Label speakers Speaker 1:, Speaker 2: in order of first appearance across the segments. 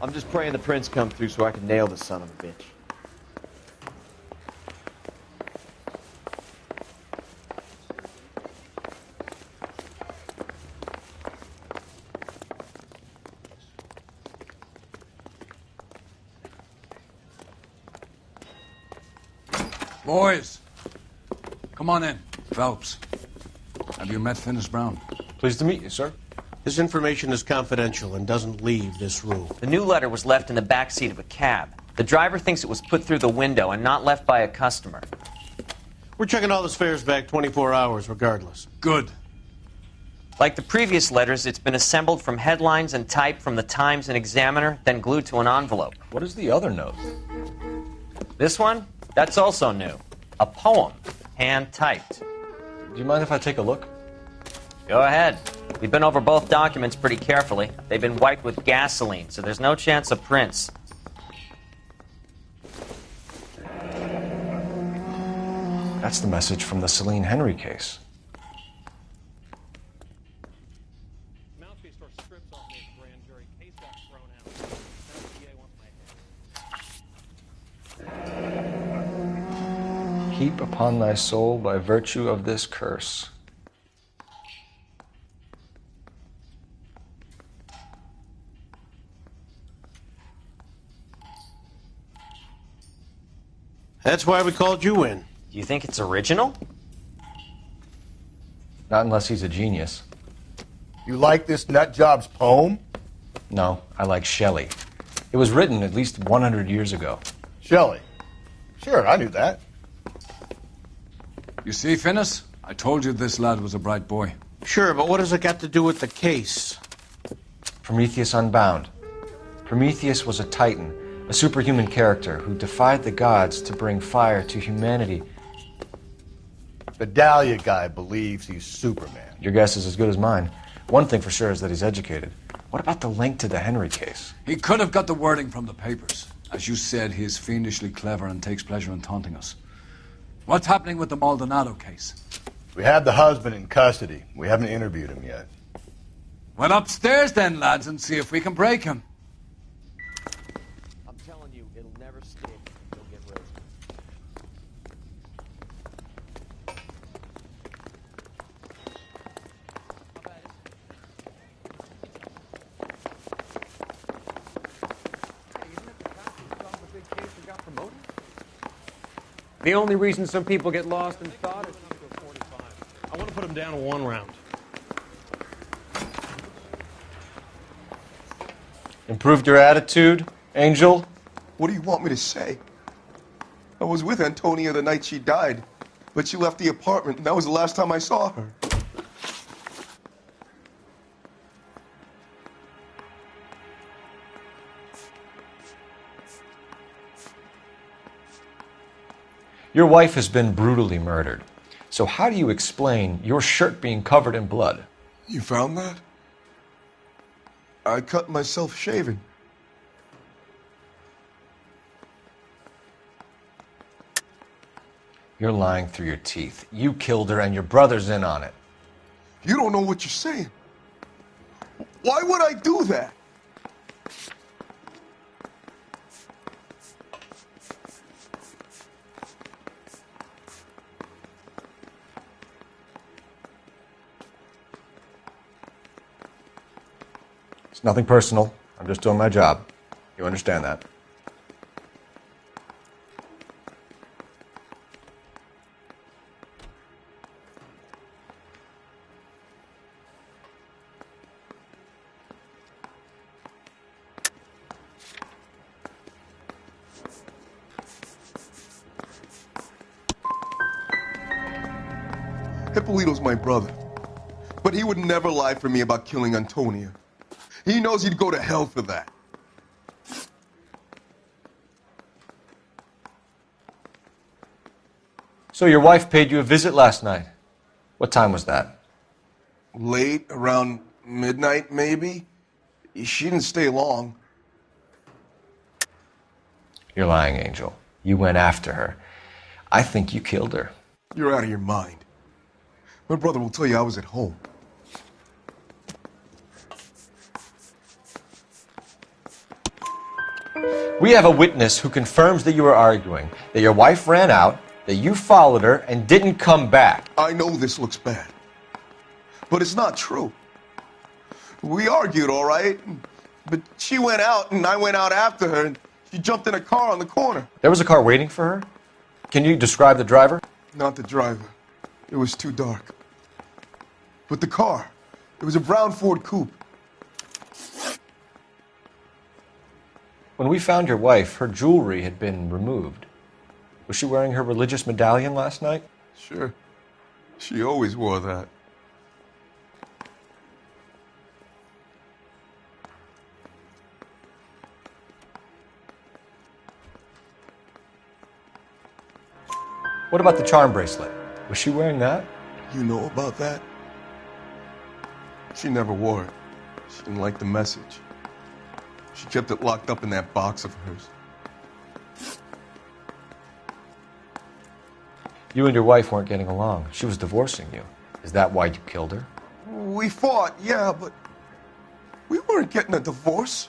Speaker 1: I'm just praying the prince come through so I can nail this son of a bitch.
Speaker 2: Boys, come on in. Phelps, have you met Finis Brown?
Speaker 3: Pleased to meet you, sir. This information is confidential and doesn't leave this room.
Speaker 4: The new letter was left in the back seat of a cab. The driver thinks it was put through the window and not left by a customer.
Speaker 3: We're checking all this fares back 24 hours regardless.
Speaker 2: Good.
Speaker 4: Like the previous letters, it's been assembled from headlines and type from the Times and Examiner, then glued to an envelope.
Speaker 1: What is the other note?
Speaker 4: This one? That's also new. A poem, hand-typed.
Speaker 1: Do you mind if I take a look?
Speaker 4: Go ahead. We've been over both documents pretty carefully. They've been wiped with gasoline, so there's no chance of prints.
Speaker 1: That's the message from the Celine Henry case. Heap upon thy soul by virtue of this curse.
Speaker 3: That's why we called you in.
Speaker 4: Do you think it's original?
Speaker 1: Not unless he's a genius.
Speaker 5: You like this nutjob's poem?
Speaker 1: No, I like Shelley. It was written at least 100 years ago.
Speaker 5: Shelley? Sure, I knew that.
Speaker 2: You see, Finis? I told you this lad was a bright boy.
Speaker 3: Sure, but what has it got to do with the case?
Speaker 1: Prometheus Unbound. Prometheus was a titan, a superhuman character who defied the gods to bring fire to humanity.
Speaker 5: The Dahlia guy believes he's Superman.
Speaker 1: Your guess is as good as mine. One thing for sure is that he's educated. What about the link to the Henry case?
Speaker 2: He could have got the wording from the papers. As you said, he is fiendishly clever and takes pleasure in taunting us. What's happening with the Maldonado case?
Speaker 5: We have the husband in custody. We haven't interviewed him yet.
Speaker 2: Well, upstairs then, lads, and see if we can break him.
Speaker 1: I'm telling you, it'll never stick. You'll get roasted.
Speaker 6: The only reason some people get lost in thought is to 45. I want to put them down to 1 round.
Speaker 1: Improved your attitude, Angel?
Speaker 7: What do you want me to say? I was with Antonia the night she died, but she left the apartment, and that was the last time I saw her.
Speaker 1: Your wife has been brutally murdered. So how do you explain your shirt being covered in blood?
Speaker 7: You found that? I cut myself shaving.
Speaker 1: You're lying through your teeth. You killed her and your brother's in on it.
Speaker 7: You don't know what you're saying. Why would I do that?
Speaker 1: It's nothing personal. I'm just doing my job. You understand that?
Speaker 7: Hippolito's my brother, but he would never lie for me about killing Antonia. He knows he'd go to hell for that.
Speaker 1: So your wife paid you a visit last night. What time was that?
Speaker 7: Late, around midnight, maybe. She didn't stay long.
Speaker 1: You're lying, Angel. You went after her. I think you killed her.
Speaker 7: You're out of your mind. My brother will tell you I was at home.
Speaker 1: We have a witness who confirms that you were arguing, that your wife ran out, that you followed her, and didn't come back.
Speaker 7: I know this looks bad, but it's not true. We argued, all right, but she went out and I went out after her and she jumped in a car on the corner.
Speaker 1: There was a car waiting for her? Can you describe the driver?
Speaker 7: Not the driver. It was too dark. But the car, it was a brown Ford Coupe.
Speaker 1: When we found your wife, her jewelry had been removed. Was she wearing her religious medallion last night?
Speaker 7: Sure. She always wore that.
Speaker 1: What about the charm bracelet? Was she wearing that?
Speaker 7: You know about that? She never wore it. She didn't like the message. She kept it locked up in that box of hers.
Speaker 1: You and your wife weren't getting along. She was divorcing you. Is that why you killed her?
Speaker 7: We fought, yeah, but we weren't getting a divorce.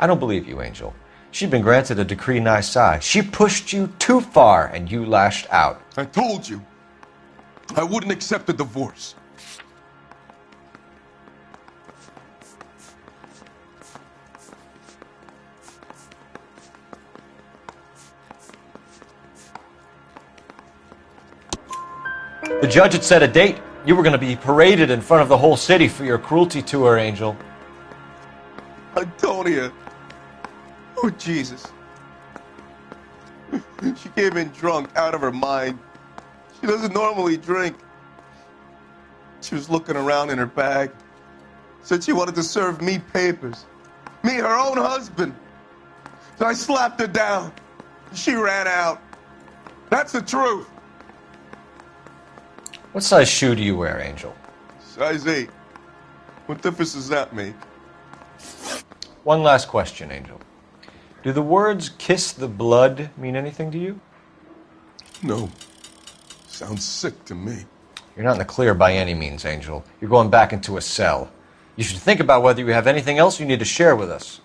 Speaker 1: I don't believe you, Angel. She'd been granted a decree nisi. She pushed you too far, and you lashed out.
Speaker 7: I told you, I wouldn't accept a divorce.
Speaker 1: The judge had set a date. You were going to be paraded in front of the whole city for your cruelty to her, Angel.
Speaker 7: Antonia. Oh, Jesus. She came in drunk, out of her mind. She doesn't normally drink. She was looking around in her bag. Said she wanted to serve me papers. Me, her own husband. So I slapped her down. She ran out. That's the truth.
Speaker 1: What size shoe do you wear, Angel?
Speaker 7: Size 8. What difference does that make?
Speaker 1: One last question, Angel. Do the words kiss the blood mean anything to you?
Speaker 7: No. Sounds sick to me.
Speaker 1: You're not in the clear by any means, Angel. You're going back into a cell. You should think about whether you have anything else you need to share with us.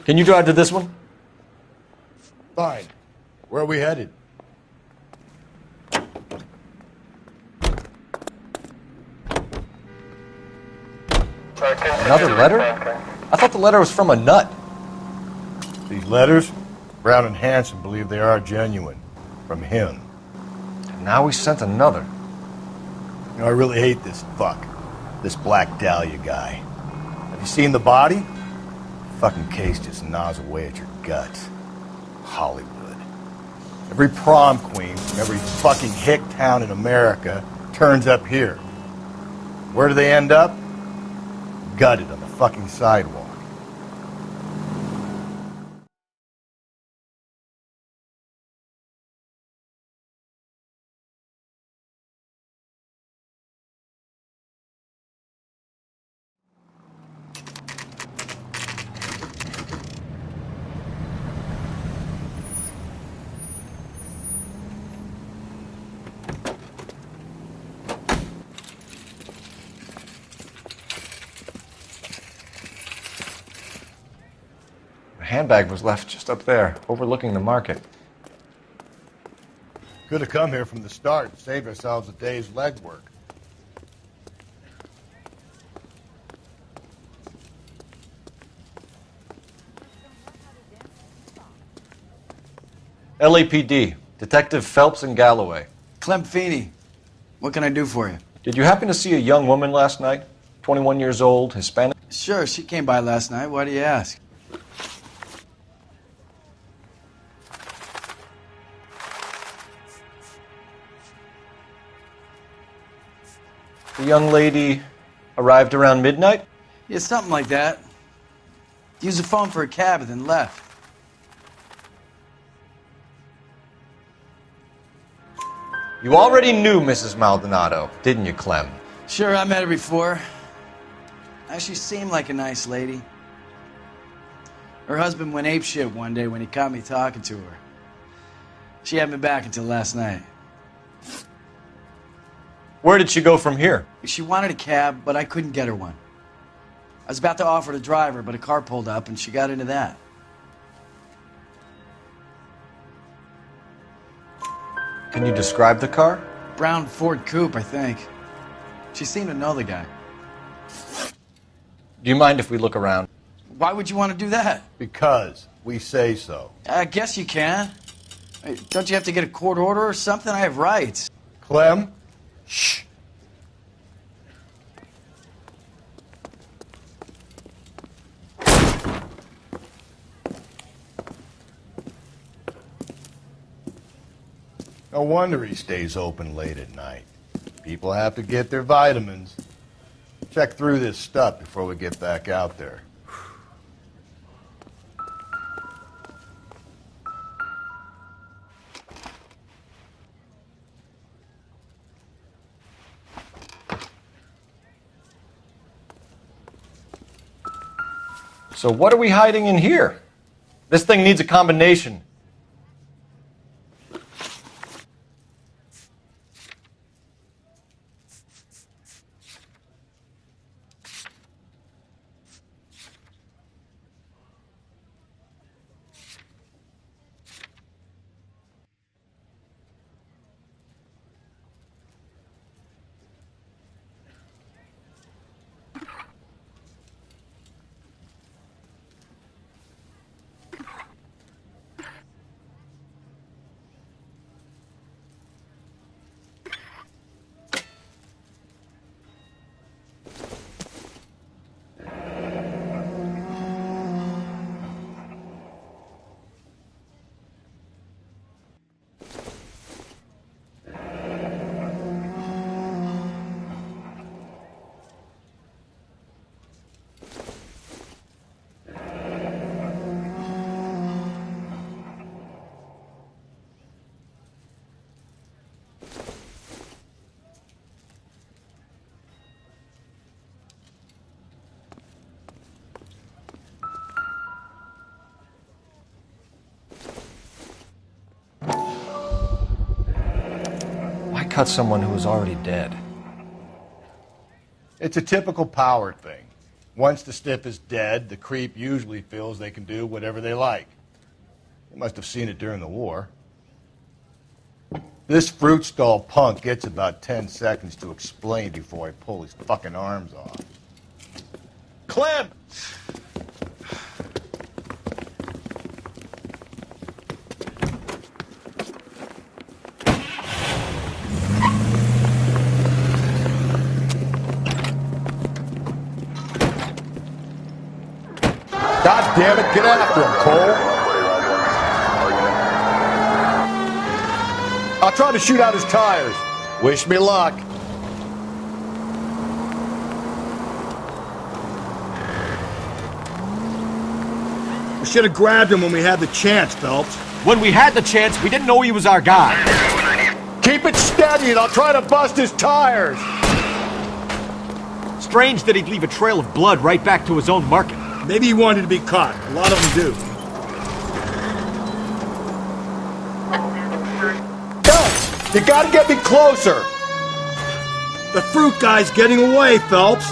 Speaker 1: Can you drive to this one?
Speaker 5: Fine. Where are we headed?
Speaker 1: Another letter? I thought the letter was from a nut.
Speaker 5: These letters? Brown and Hanson believe they are genuine. From him.
Speaker 1: And now we sent another.
Speaker 5: You know, I really hate this fuck. This Black Dahlia guy. Have you seen the body? Fucking case just gnaws away at your guts. Hollywood. Every prom queen from every fucking hick town in America turns up here. Where do they end up? Gutted on the fucking sidewalk.
Speaker 1: handbag was left just up there, overlooking the market.
Speaker 5: Could have come here from the start and saved ourselves a day's legwork.
Speaker 1: LAPD, Detective Phelps and Galloway.
Speaker 8: Clem Feeney, what can I do for you?
Speaker 1: Did you happen to see a young woman last night? 21 years old, Hispanic?
Speaker 8: Sure, she came by last night. Why do you ask?
Speaker 1: The young lady arrived around midnight?
Speaker 8: Yeah, something like that. Used the phone for a cab and then left.
Speaker 1: You already knew Mrs. Maldonado, didn't you, Clem?
Speaker 8: Sure, I met her before. She seemed like a nice lady. Her husband went apeshit one day when he caught me talking to her. She had me back until last night.
Speaker 1: Where did she go from here?
Speaker 8: She wanted a cab, but I couldn't get her one. I was about to offer to drive her, but a car pulled up and she got into that.
Speaker 1: Can you describe the car?
Speaker 8: Brown Ford Coupe, I think. She seemed to know the guy.
Speaker 1: Do you mind if we look around?
Speaker 8: Why would you want to do that?
Speaker 5: Because we say so.
Speaker 8: I guess you can. Hey, don't you have to get a court order or something? I have rights.
Speaker 5: Clem? Shh. No wonder he stays open late at night. People have to get their vitamins. Check through this stuff before we get back out there.
Speaker 1: So what are we hiding in here? This thing needs a combination. Cut someone who was already dead.
Speaker 5: It's a typical power thing. Once the stiff is dead, the creep usually feels they can do whatever they like. They must have seen it during the war. This fruit stall punk gets about 10 seconds to explain before I pull his fucking arms off. Clem! God damn it, get after him, Cole. I'll try to shoot out his tires. Wish me luck. We should have grabbed him when we had the chance, Phelps.
Speaker 6: When we had the chance, we didn't know he was our guy.
Speaker 5: Keep it steady and I'll try to bust his tires.
Speaker 6: Strange that he'd leave a trail of blood right back to his own market.
Speaker 5: Maybe he wanted to be caught. A lot of them do. Phelps, you gotta get me closer. The fruit guy's getting away, Phelps.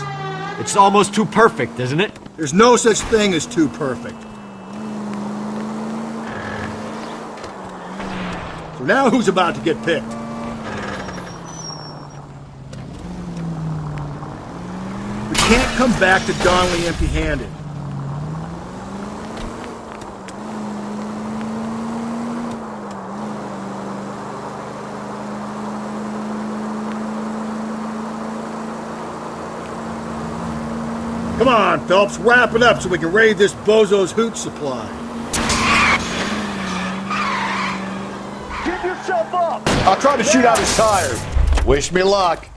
Speaker 6: It's almost too perfect, isn't it?
Speaker 5: There's no such thing as too perfect. So now who's about to get picked? We can't come back to Donnelly empty-handed. Come on, Phelps, wrap it up so we can raid this bozo's hooch supply.
Speaker 9: Give yourself up!
Speaker 5: I'll try to shoot out his tires. Wish me luck.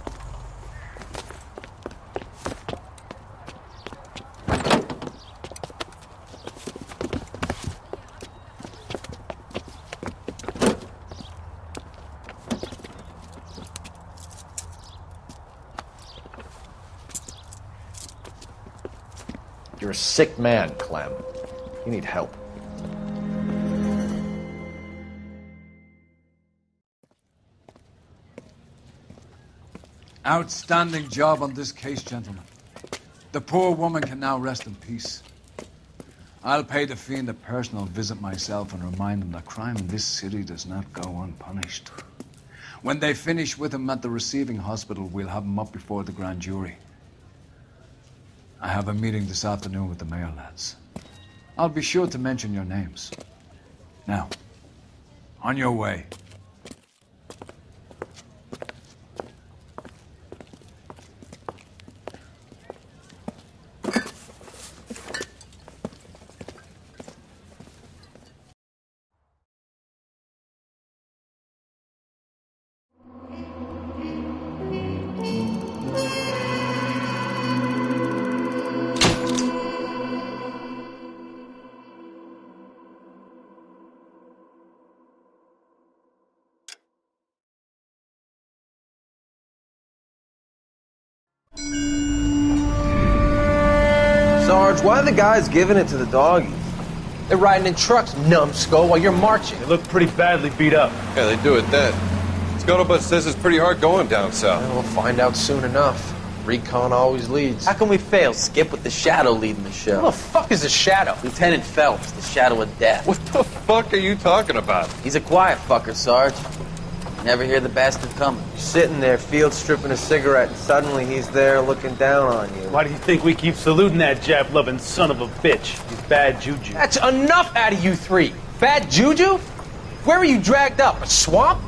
Speaker 1: You're a sick man, Clem. You need help.
Speaker 2: Outstanding job on this case, gentlemen. The poor woman can now rest in peace. I'll pay the fiend a personal visit myself and remind him that crime in this city does not go unpunished. When they finish with him at the receiving hospital, we'll have him up before the grand jury. I have a meeting this afternoon with the mayor lads. I'll be sure to mention your names. Now, on your way.
Speaker 10: Sarge, why are the guys giving it to the doggies? They're riding in trucks, numbskull, while you're marching.
Speaker 6: They look pretty badly beat up.
Speaker 11: Yeah, they do at that. Scuttlebutt says it's pretty hard going down south.
Speaker 10: Well, we'll find out soon enough. Recon always leads. How can we fail, Skip, with the Shadow leading the show? Who the fuck is the Shadow? Lieutenant Phelps, the Shadow of Death.
Speaker 11: What the fuck are you talking about?
Speaker 10: He's a quiet fucker, Sarge. Never hear the bastard coming. You're sitting there, field stripping a cigarette, and suddenly he's there looking down on you.
Speaker 6: Why do you think we keep saluting that Jap-loving son of a bitch? He's bad juju.
Speaker 10: That's enough out of you three. Bad juju? Where were you dragged up? A swamp?